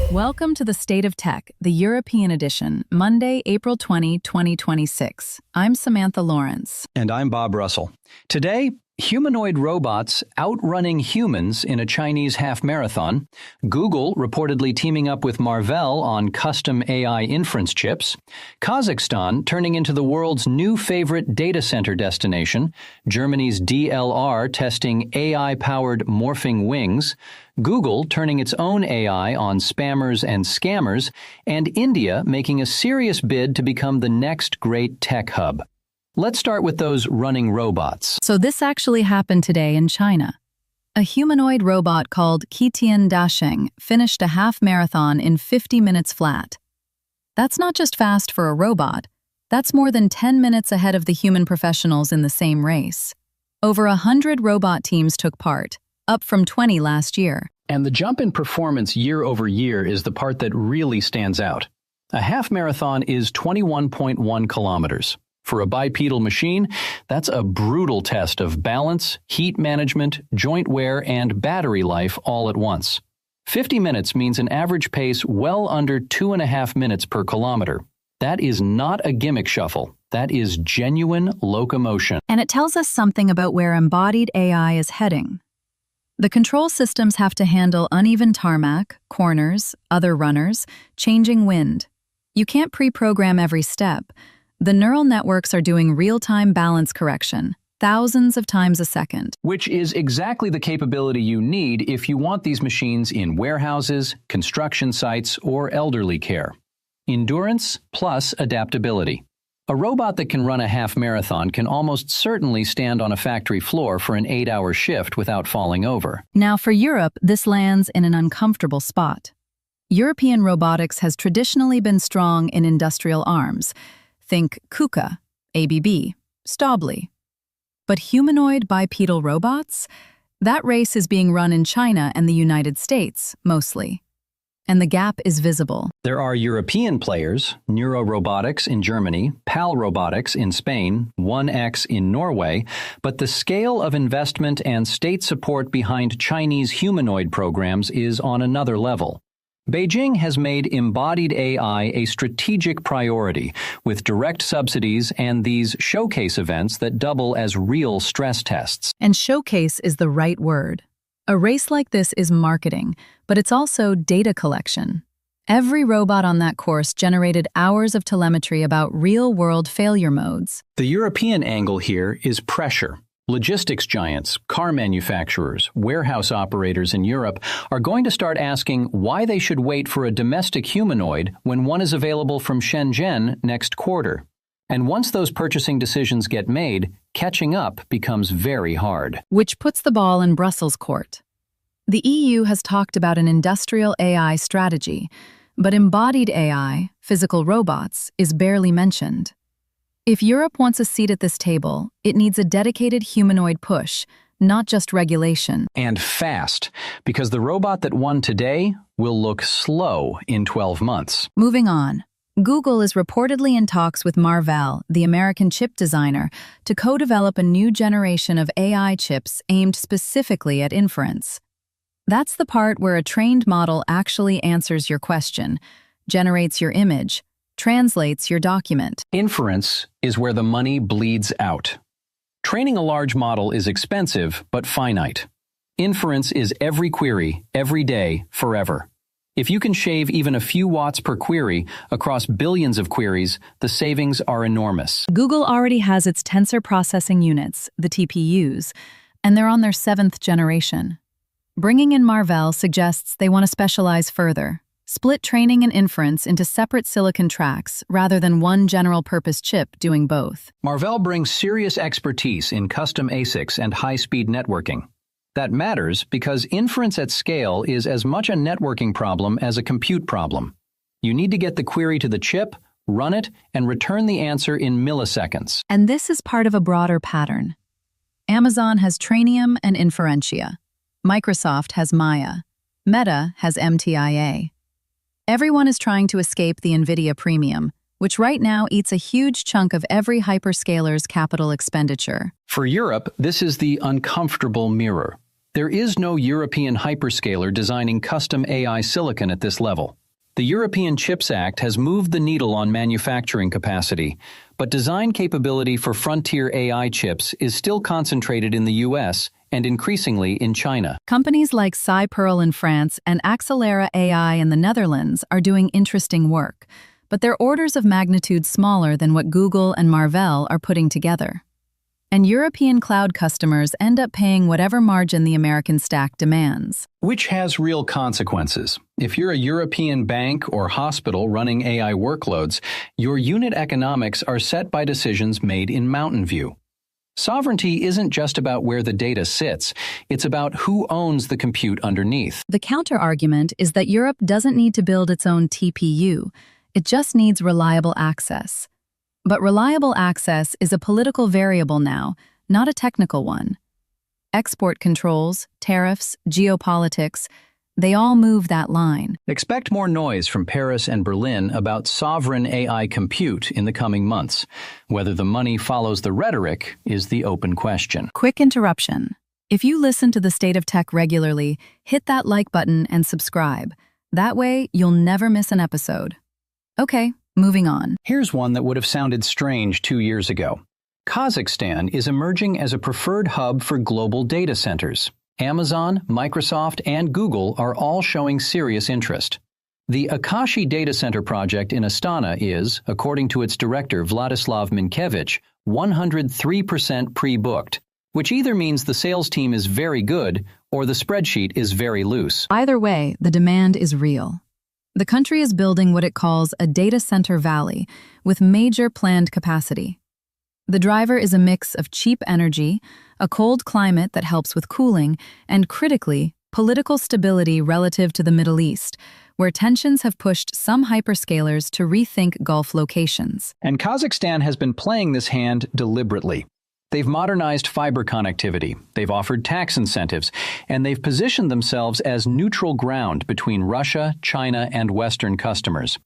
Welcome to the State of Tech, the European edition, Monday, April 20, 2026. I'm Samantha Lawrence. And I'm Bob Russell. Today, humanoid robots outrunning humans in a Chinese half-marathon, Google reportedly teaming up with Marvell on custom AI inference chips, Kazakhstan turning into the world's new favorite data center destination, Germany's DLR testing AI-powered morphing wings, Google turning its own AI on spammers and scammers, and India making a serious bid to become the next great tech hub. Let's start with those running robots. So this actually happened today in China. A humanoid robot called Qitian Dasheng finished a half marathon in 50 minutes flat. That's not just fast for a robot, that's more than 10 minutes ahead of the human professionals in the same race. Over 100 robot teams took part, up from 20 last year. And the jump in performance year over year is the part that really stands out. A half marathon is 21.1 kilometers. For a bipedal machine, that's a brutal test of balance, heat management, joint wear, and battery life all at once. 50 minutes means an average pace well under 2.5 minutes per kilometer. That is not a gimmick shuffle. That is genuine locomotion. And it tells us something about where embodied AI is heading. The control systems have to handle uneven tarmac, corners, other runners, changing wind. You can't pre-program every step. The neural networks are doing real-time balance correction, thousands of times a second. Which is exactly the capability you need if you want these machines in warehouses, construction sites, or elderly care. Endurance plus adaptability. A robot that can run a half marathon can almost certainly stand on a factory floor for an 8-hour shift without falling over. Now for Europe, this lands in an uncomfortable spot. European robotics has traditionally been strong in industrial arms. Think KUKA, ABB, Staubli. But humanoid bipedal robots? That race is being run in China and the United States, mostly. And the gap is visible. There are European players, Neuro Robotics in Germany, PAL Robotics in Spain, 1X in Norway, but the scale of investment and state support behind Chinese humanoid programs is on another level. Beijing has made embodied AI a strategic priority, with direct subsidies and these showcase events that double as real stress tests. And showcase is the right word. A race like this is marketing, but it's also data collection. Every robot on that course generated hours of telemetry about real-world failure modes. The European angle here is pressure. Logistics giants, car manufacturers, warehouse operators in Europe are going to start asking why they should wait for a domestic humanoid when one is available from Shenzhen next quarter. And once those purchasing decisions get made, catching up becomes very hard. Which puts the ball in Brussels' court. The EU has talked about an industrial AI strategy, but embodied AI, physical robots, is barely mentioned. If Europe wants a seat at this table, it needs a dedicated humanoid push, not just regulation. And fast, because the robot that won today will look slow in 12 months. Moving on, Google is reportedly in talks with Marvell, the American chip designer, to co-develop a new generation of AI chips aimed specifically at inference. That's the part where a trained model actually answers your question, generates your image, translates your document. Inference is where the money bleeds out. Training a large model is expensive, but finite. Inference is every query, every day, forever. If you can shave even a few watts per query across billions of queries, the savings are enormous. Google already has its tensor processing units, the TPUs, and they're on their 7th generation. Bringing in Marvell suggests they want to specialize further. Split training and inference into separate silicon tracks rather than one general-purpose chip doing both. Marvell brings serious expertise in custom ASICs and high-speed networking. That matters because inference at scale is as much a networking problem as a compute problem. You need to get the query to the chip, run it, and return the answer in milliseconds. And this is part of a broader pattern. Amazon has Trainium and Inferentia. Microsoft has Maya. Meta has MTIA. Everyone is trying to escape the Nvidia premium, which right now eats a huge chunk of every hyperscaler's capital expenditure. For Europe, this is the uncomfortable mirror. There is no European hyperscaler designing custom AI silicon at this level. The European Chips Act has moved the needle on manufacturing capacity, but design capability for frontier AI chips is still concentrated in the US and increasingly in China. Companies like SciPearl in France and Accelera AI in the Netherlands are doing interesting work, but they're orders of magnitude smaller than what Google and Marvell are putting together. And European cloud customers end up paying whatever margin the American stack demands. Which has real consequences. If you're a European bank or hospital running AI workloads, your unit economics are set by decisions made in Mountain View. Sovereignty isn't just about where the data sits, it's about who owns the compute underneath. The counter-argument is that Europe doesn't need to build its own TPU, it just needs reliable access. But reliable access is a political variable now, not a technical one. Export controls, tariffs, geopolitics, they all move that line. Expect more noise from Paris and Berlin about sovereign AI compute in the coming months. Whether the money follows the rhetoric is the open question. Quick interruption. If you listen to The State of Tech regularly, hit that like button and subscribe. That way, you'll never miss an episode. Okay, moving on. Here's one that would have sounded strange 2 years ago. Kazakhstan is emerging as a preferred hub for global data centers. Amazon, Microsoft, and Google are all showing serious interest. The Akashi data center project in Astana is, according to its director Vladislav Minkevich, 103% pre-booked, which either means the sales team is very good or the spreadsheet is very loose. Either way, the demand is real. The country is building what it calls a data center valley with major planned capacity. The driver is a mix of cheap energy, a cold climate that helps with cooling, and critically, political stability relative to the Middle East, where tensions have pushed some hyperscalers to rethink Gulf locations. And Kazakhstan has been playing this hand deliberately. They've modernized fiber connectivity, they've offered tax incentives, and they've positioned themselves as neutral ground between Russia, China, and Western customers.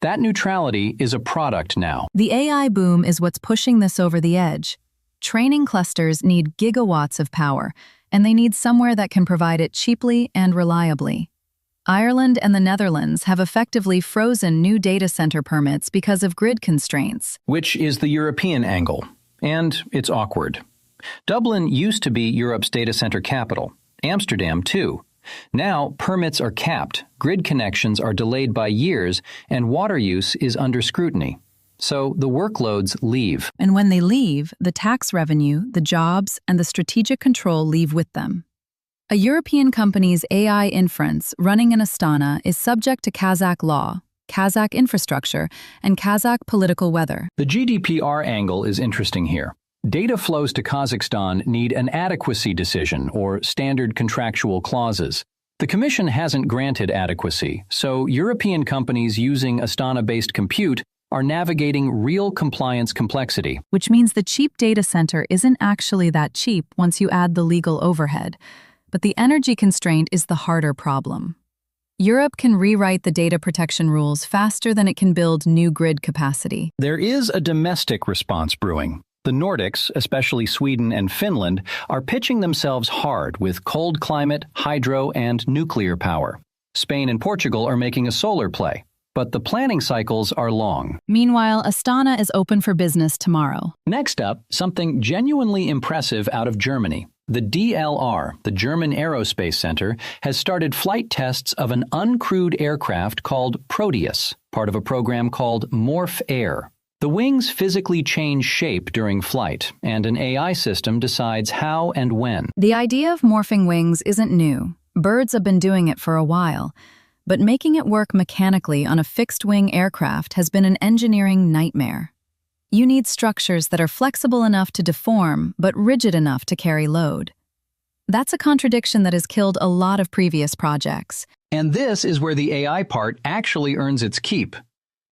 That neutrality is a product now. The AI boom is what's pushing this over the edge. Training clusters need gigawatts of power, and they need somewhere that can provide it cheaply and reliably. Ireland and the Netherlands have effectively frozen new data center permits because of grid constraints. Which is the European angle. And it's awkward. Dublin used to be Europe's data center capital. Amsterdam, too. Now, permits are capped, grid connections are delayed by years, and water use is under scrutiny. So the workloads leave. And when they leave, the tax revenue, the jobs, and the strategic control leave with them. A European company's AI inference running in Astana is subject to Kazakh law, Kazakh infrastructure, and Kazakh political weather. The GDPR angle is interesting here. Data flows to Kazakhstan need an adequacy decision or standard contractual clauses. The Commission hasn't granted adequacy, so European companies using Astana-based compute are navigating real compliance complexity. Which means the cheap data center isn't actually that cheap once you add the legal overhead. But the energy constraint is the harder problem. Europe can rewrite the data protection rules faster than it can build new grid capacity. There is a domestic response brewing. The Nordics, especially Sweden and Finland, are pitching themselves hard with cold climate, hydro, and nuclear power. Spain and Portugal are making a solar play, but the planning cycles are long. Meanwhile, Astana is open for business tomorrow. Next up, something genuinely impressive out of Germany. The DLR, the German Aerospace Center, has started flight tests of an uncrewed aircraft called Proteus, part of a program called Morph Air. The wings physically change shape during flight, and an AI system decides how and when. The idea of morphing wings isn't new. Birds have been doing it for a while. But making it work mechanically on a fixed-wing aircraft has been an engineering nightmare. You need structures that are flexible enough to deform, but rigid enough to carry load. That's a contradiction that has killed a lot of previous projects. And this is where the AI part actually earns its keep.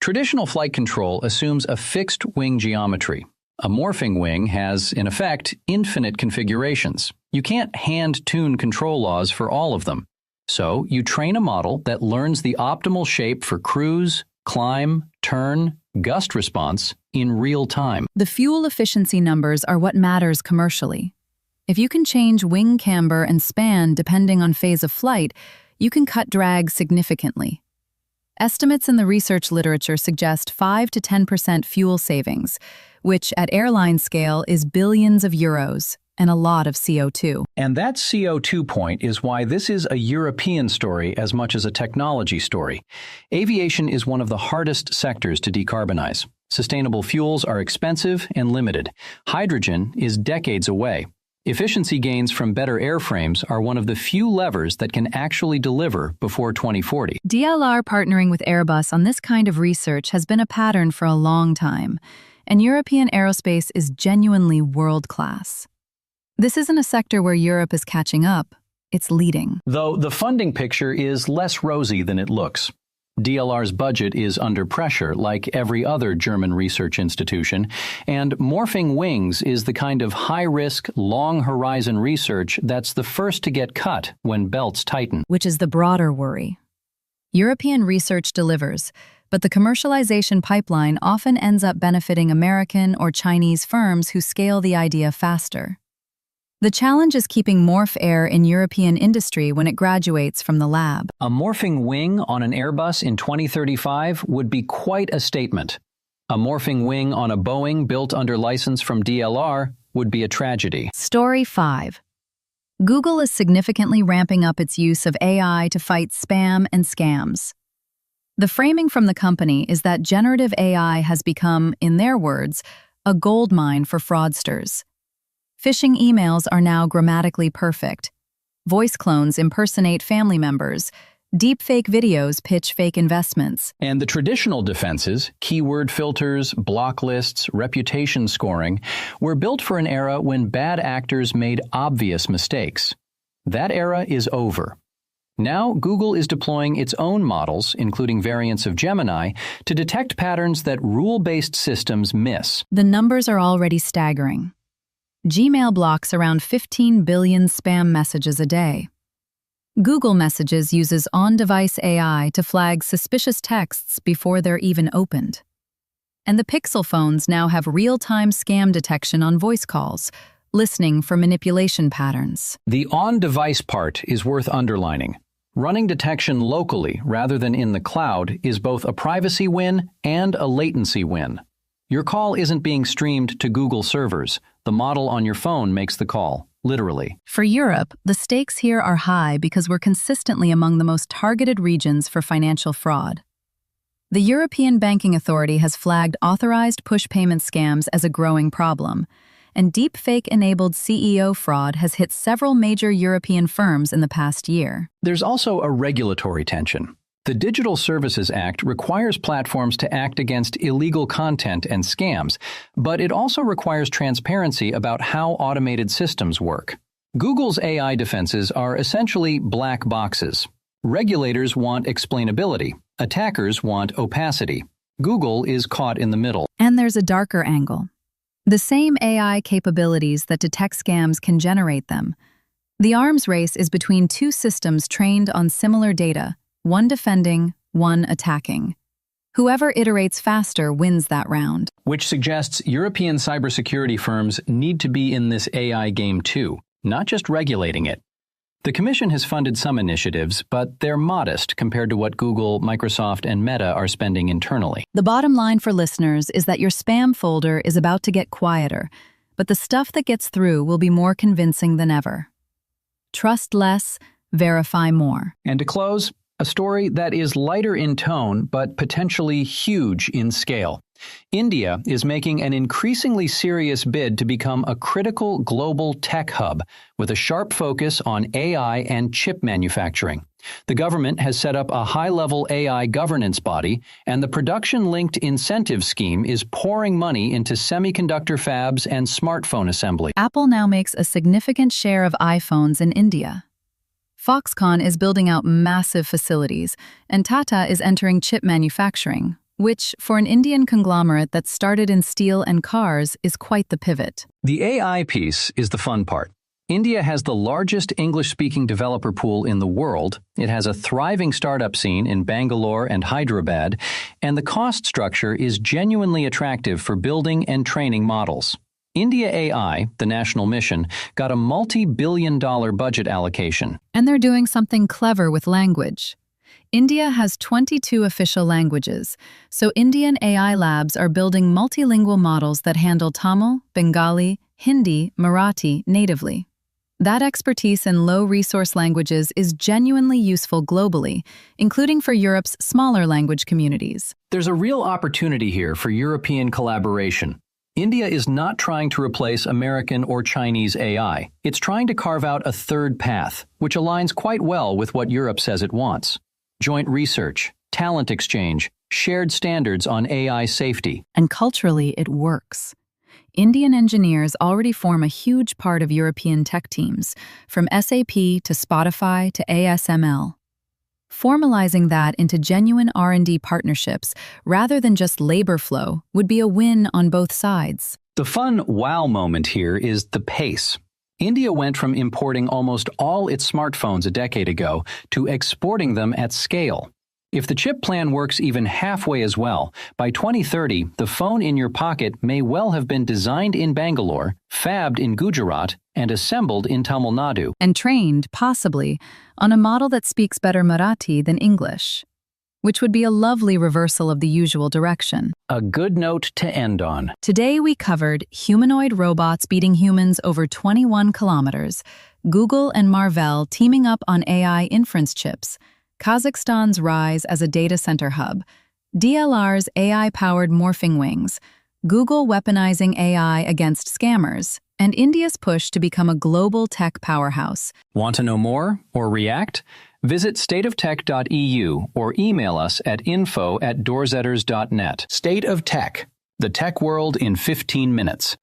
Traditional flight control assumes a fixed wing geometry. A morphing wing has, in effect, infinite configurations. You can't hand-tune control laws for all of them. So you train a model that learns the optimal shape for cruise, climb, turn, gust response in real time. The fuel efficiency numbers are what matters commercially. If you can change wing camber and span depending on phase of flight, you can cut drag significantly. Estimates in the research literature suggest 5 to 10% fuel savings, which at airline scale is billions of euros and a lot of CO2. And that CO2 point is why this is a European story as much as a technology story. Aviation is one of the hardest sectors to decarbonize. Sustainable fuels are expensive and limited. Hydrogen is decades away. Efficiency gains from better airframes are one of the few levers that can actually deliver before 2040. DLR partnering with Airbus on this kind of research has been a pattern for a long time, and European aerospace is genuinely world-class. This isn't a sector where Europe is catching up, it's leading. Though the funding picture is less rosy than it looks. DLR's budget is under pressure, like every other German research institution, and morphing wings is the kind of high-risk, long-horizon research that's the first to get cut when belts tighten. Which is the broader worry. European research delivers, but the commercialization pipeline often ends up benefiting American or Chinese firms who scale the idea faster. The challenge is keeping morph air in European industry when it graduates from the lab. A morphing wing on an Airbus in 2035 would be quite a statement. A morphing wing on a Boeing built under license from DLR would be a tragedy. Story 5. Google is significantly ramping up its use of AI to fight spam and scams. The framing from the company is that generative AI has become, in their words, a goldmine for fraudsters. Phishing emails are now grammatically perfect. Voice clones impersonate family members. Deepfake videos pitch fake investments. And the traditional defenses, keyword filters, block lists, reputation scoring, were built for an era when bad actors made obvious mistakes. That era is over. Now, Google is deploying its own models, including variants of Gemini, to detect patterns that rule-based systems miss. The numbers are already staggering. Gmail blocks around 15 billion spam messages a day. Google Messages uses on-device AI to flag suspicious texts before they're even opened. And the Pixel phones now have real-time scam detection on voice calls, listening for manipulation patterns. The on-device part is worth underlining. Running detection locally rather than in the cloud is both a privacy win and a latency win. Your call isn't being streamed to Google servers. The model on your phone makes the call, literally. For Europe, the stakes here are high because we're consistently among the most targeted regions for financial fraud. The European Banking Authority has flagged authorized push payment scams as a growing problem, and deepfake-enabled CEO fraud has hit several major European firms in the past year. There's also a regulatory tension. The Digital Services Act requires platforms to act against illegal content and scams, but it also requires transparency about how automated systems work. Google's AI defenses are essentially black boxes. Regulators want explainability. Attackers want opacity. Google is caught in the middle. And there's a darker angle. The same AI capabilities that detect scams can generate them. The arms race is between two systems trained on similar data, one defending, one attacking. Whoever iterates faster wins that round. Which suggests European cybersecurity firms need to be in this AI game too, not just regulating it. The Commission has funded some initiatives, but they're modest compared to what Google, Microsoft, and Meta are spending internally. The bottom line for listeners is that your spam folder is about to get quieter, but the stuff that gets through will be more convincing than ever. Trust less, verify more. And to close, a story that is lighter in tone, but potentially huge in scale. India is making an increasingly serious bid to become a critical global tech hub with a sharp focus on AI and chip manufacturing. The government has set up a high-level AI governance body, and the production-linked incentive scheme is pouring money into semiconductor fabs and smartphone assembly. Apple now makes a significant share of iPhones in India. Foxconn is building out massive facilities, and Tata is entering chip manufacturing, which, for an Indian conglomerate that started in steel and cars, is quite the pivot. The AI piece is the fun part. India has the largest English-speaking developer pool in the world. It has a thriving startup scene in Bangalore and Hyderabad, and the cost structure is genuinely attractive for building and training models. India AI, the national mission, got a multi-billion-dollar budget allocation. And they're doing something clever with language. India has 22 official languages, so Indian AI labs are building multilingual models that handle Tamil, Bengali, Hindi, Marathi natively. That expertise in low-resource languages is genuinely useful globally, including for Europe's smaller language communities. There's a real opportunity here for European collaboration. India is not trying to replace American or Chinese AI. It's trying to carve out a third path, which aligns quite well with what Europe says it wants. Joint research, talent exchange, shared standards on AI safety. And culturally, it works. Indian engineers already form a huge part of European tech teams, from SAP to Spotify to ASML. Formalizing that into genuine R&D partnerships, rather than just labor flow, would be a win on both sides. The fun wow moment here is the pace. India went from importing almost all its smartphones a decade ago to exporting them at scale. If the chip plan works even halfway as well, by 2030, the phone in your pocket may well have been designed in Bangalore, fabbed in Gujarat, and assembled in Tamil Nadu. And trained, possibly, on a model that speaks better Marathi than English, which would be a lovely reversal of the usual direction. A good note to end on. Today we covered humanoid robots beating humans over 21 kilometers, Google and Marvell teaming up on AI inference chips, Kazakhstan's rise as a data center hub, DLR's AI-powered morphing wings, Google weaponizing AI against scammers, and India's push to become a global tech powerhouse. Want to know more or react? Visit stateoftech.eu or email us at info@doorzetters.net. State of Tech, the tech world in 15 minutes.